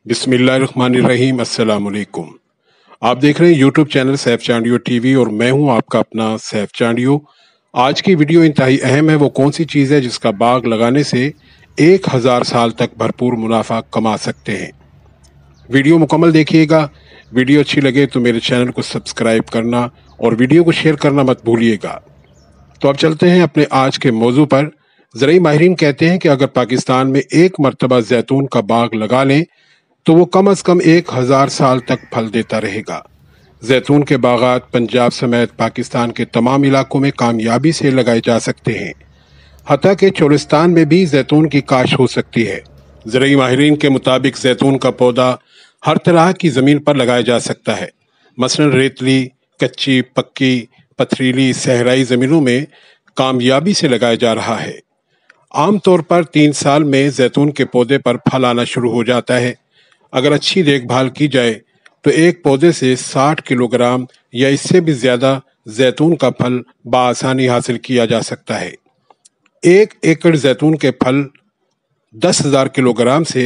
बिस्मिल्लाहिर्रहमानिर्रहीम। अस्सलाम वालेकुम। आप देख रहे हैं YouTube channel Saif Chandio TV और मैं हूं आपका अपना सैफ चांडियो। आज की वीडियो इंतहाई अहम है। वो कौन सी चीज़ है जिसका बाग लगाने से 1000 साल तक भरपूर मुनाफा कमा सकते हैं। वीडियो मुकम्मल देखिएगा। वीडियो अच्छी लगे तो मेरे चैनल को सब्सक्राइब करना और वीडियो को शेयर करना मत भूलिएगा। तो अब चलते हैं अपने आज के मौजू पर। ज़राई माहिरीन कहते हैं कि अगर पाकिस्तान में एक मरतबा जैतून का बाग लगा लें तो वो कम अज़ कम 1000 साल तक फल देता रहेगा। जैतून के बागात पंजाब समेत पाकिस्तान के तमाम इलाकों में कामयाबी से लगाए जा सकते हैं। हत्ता के चोलिस्तान में भी जैतून की काश हो सकती है। ज़राई माहिरीन के मुताबिक जैतून का पौधा हर तरह की ज़मीन पर लगाया जा सकता है। मसलन रेतली, कच्ची, पक्की, पथरीली, सहराई ज़मीनों में कामयाबी से लगाया जा रहा है। आम तौर पर 3 साल में जैतून के पौधे पर फल आना शुरू हो जाता है। अगर अच्छी देखभाल की जाए तो एक पौधे से 60 किलोग्राम या इससे भी ज़्यादा जैतून का फल बआसानी हासिल किया जा सकता है। 1 एकड़ जैतून के फल 10,000 किलोग्राम से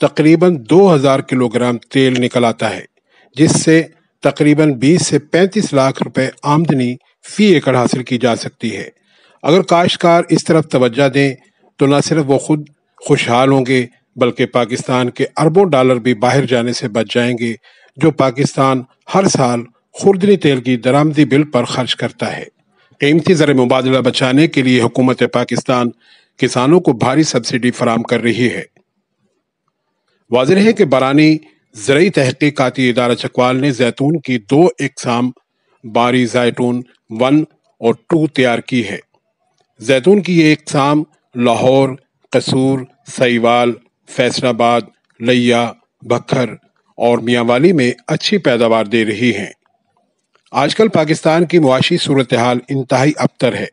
तकरीबन 2000 किलोग्राम तेल निकल आता है, जिससे तकरीबन 20 से 35 लाख रुपए आमदनी फी एकड़ हासिल की जा सकती है। अगर काश्तकार इस तरफ तवज्जो दें तो न सिर्फ वो खुद खुशहाल होंगे बल्कि पाकिस्तान के अरबों डॉलर भी बाहर जाने से बच जाएंगे, जो पाकिस्तान हर साल खुर्दनी तेल की दरामदी बिल पर खर्च करता है। कीमती ज़र मुबादला बचाने के लिए हुकूमत पाकिस्तान किसानों को भारी सब्सिडी फराम कर रही है। वाज़ेह है कि बरानी ज़रई तहक़ीक़ाती इदारा चकवाल ने जैतून की 2 इक़साम बारी जैतून 1 और 2 तैयार की है। जैतून की ये इक़साम लाहौर, कसूर, सईवाल, फैसलाबाद, लिया, बखर और मियांवाली में अच्छी पैदावार दे रही हैं। आजकल पाकिस्तान की मुआशी सूरत हाल इंतहाई अबतर है।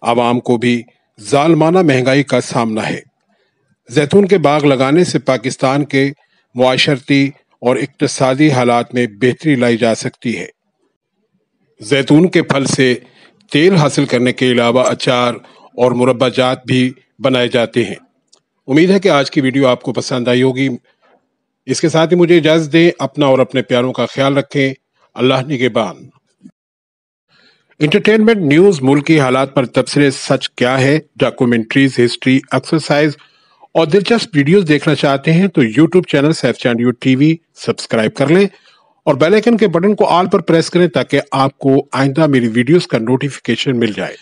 आवाम को भी जालमाना महंगाई का सामना है। जैतून के बाग लगाने से पाकिस्तान के मुआशरती और इक़्तिसादी हालात में बेहतरी लाई जा सकती है। जैतून के फल से तेल हासिल करने के अलावा अचार और मुरब्बाजात भी बनाए जाते हैं। उम्मीद है कि आज की वीडियो आपको पसंद आई होगी। इसके साथ ही मुझे इजाज़त दें। अपना और अपने प्यारों का ख्याल रखें। अल्लाह निगहबान। इंटरटेनमेंट न्यूज़, मुल्क की हालात पर तबसरे, सच क्या है, डॉक्यूमेंट्रीज, हिस्ट्री, एक्सरसाइज और दिलचस्प वीडियोस देखना चाहते हैं तो YouTube channel Saif Chandio TV subscribe कर लें और बेल आइकन के बटन को ऑल पर प्रेस करें ताकि आपको आइंदा मेरी वीडियोस का नोटिफिकेशन मिल जाए।